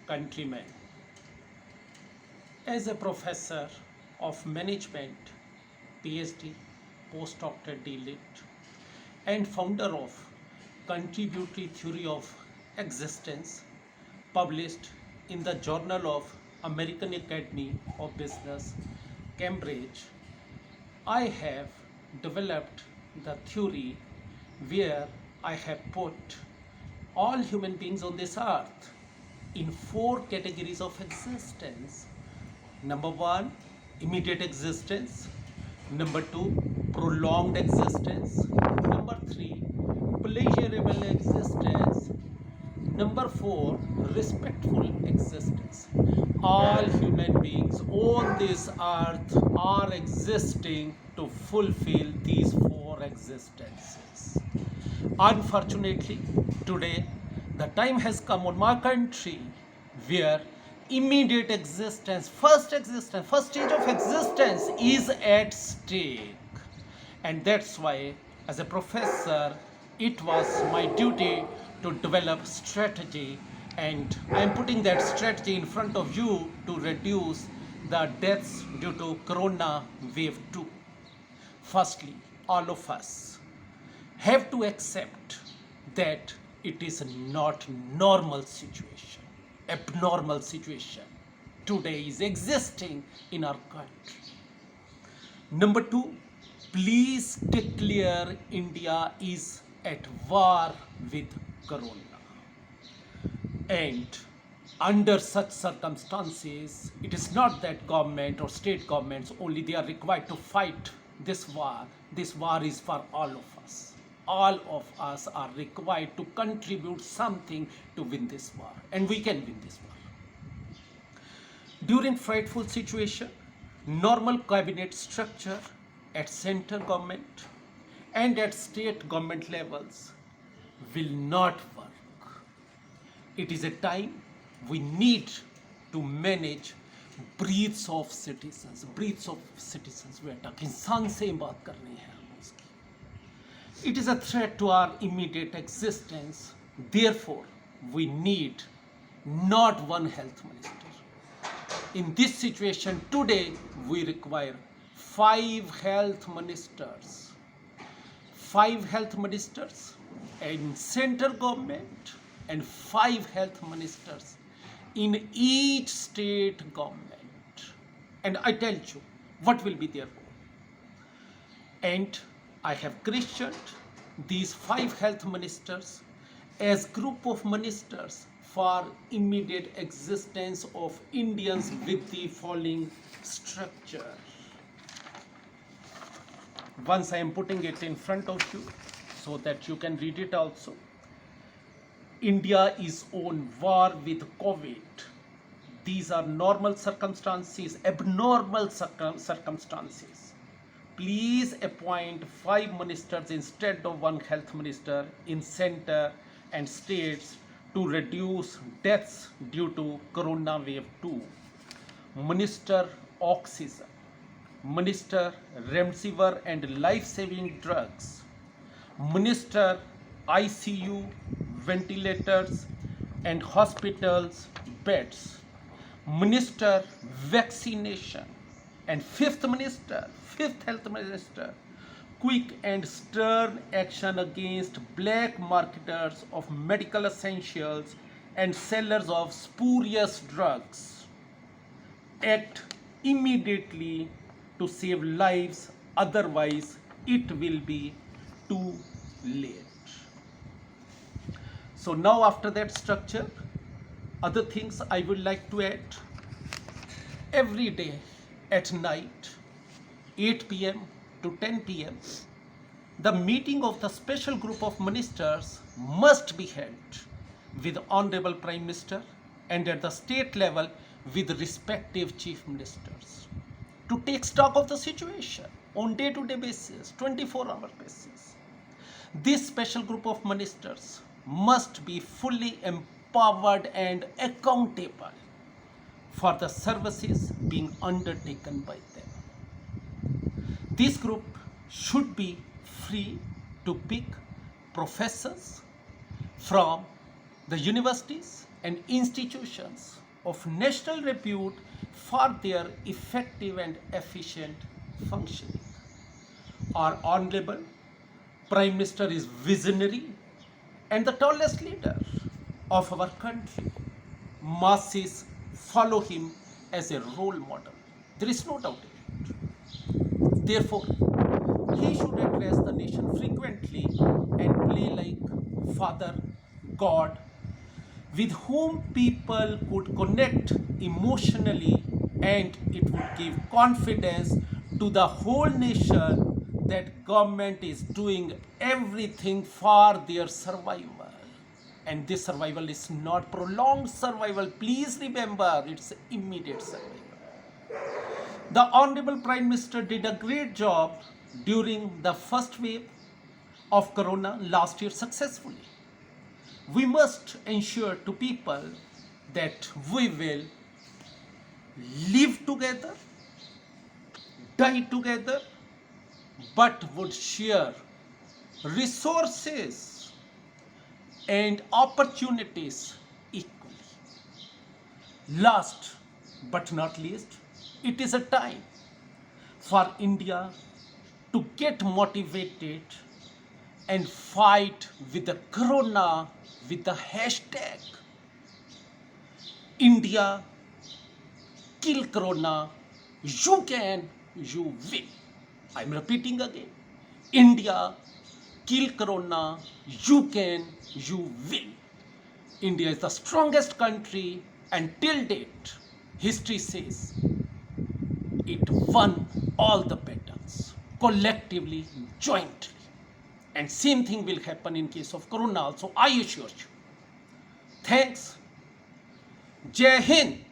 countrymen. As a professor of management, PhD, postdoctorate DLit, and founder of Contributory Theory of Existence, published in the Journal of American Academy of Business, Cambridge, I have developed the theory where I have put all human beings on this earth in four categories of existence. Number one, immediate existence. Number two, prolonged existence. Number three, pleasurable existence. Number four, respectful existence. All human beings on this earth are existing to fulfill these four existences. Unfortunately, today the time has come on my country where immediate existence, first stage of existence is at stake. And that's why, as a professor, it was my duty to develop strategy, and I am putting that strategy in front of you to reduce the deaths due to corona wave 2. Firstly, all of us have to accept that it is not normal situation, abnormal situation today is existing in our country. Number two, please declare India is at war with corona. And under such circumstances, it is not that government or state governments only they are required to fight this war. This war is for all of us. All of us are required to contribute something to win this war, and we can win this war. During frightful situation, normal cabinet structure at center government and at state government levels will not work. It is a time we need to manage breeds of citizens. Breeds of citizens we are talking. इंसान से ही बात करनी है हमें इसकी. It is a threat to our immediate existence. Therefore, we need not one health minister. In this situation today, we require 5 health ministers. 5 health ministers in center government and 5 health ministers in each state government. And I tell you what will be their role. And I have christened these 5 health ministers as group of ministers for immediate existence of Indians with the following structure. Once I am putting it in front of you so that you can read it also. India is on war with COVID. These are normal circumstances, abnormal circumstances. Please appoint 5 ministers instead of 1 health minister in center and states to reduce deaths due to corona wave 2. Minister oxygen, minister remdesivir and life-saving drugs, minister ICU, ventilators and hospitals beds, minister vaccination, and fifth health minister, quick and stern action against black marketers of medical essentials and sellers of spurious drugs. Act immediately to save lives, otherwise it will be too late. So now after that structure, other things I would like to add. Every day at night, 8 p.m. to 10 p.m., the meeting of the special group of ministers must be held with Honorable Prime Minister and at the state level with respective chief ministers to take stock of the situation on day-to-day basis, 24-hour basis. This special group of ministers must be fully empowered and accountable for the services being undertaken by them. This group should be free to pick professors from the universities and institutions of national repute for their effective and efficient functioning. Our Honorable Prime Minister is visionary and the tallest leader of our country. Masses follow him as a role model. There is no doubt in it. Therefore, he should address the nation frequently and play like Father God, with whom people could connect emotionally, and it would give confidence to the whole nation that government is doing everything for their survival. And this survival is not prolonged survival. Please remember, it's immediate survival. The Honorable Prime Minister did a great job during the first wave of Corona last year successfully. We must ensure to people that we will live together, die together, but would share resources and opportunities equally. Last but not least, it is a time for India to get motivated and fight with the corona with the hashtag India kill corona, you can, you will. I'm repeating again. India kill corona, you can, you will. India is the strongest country, and till date, history says it won all the battles collectively, jointly. And same thing will happen in case of corona also, I assure you. Thanks. Jai Hind.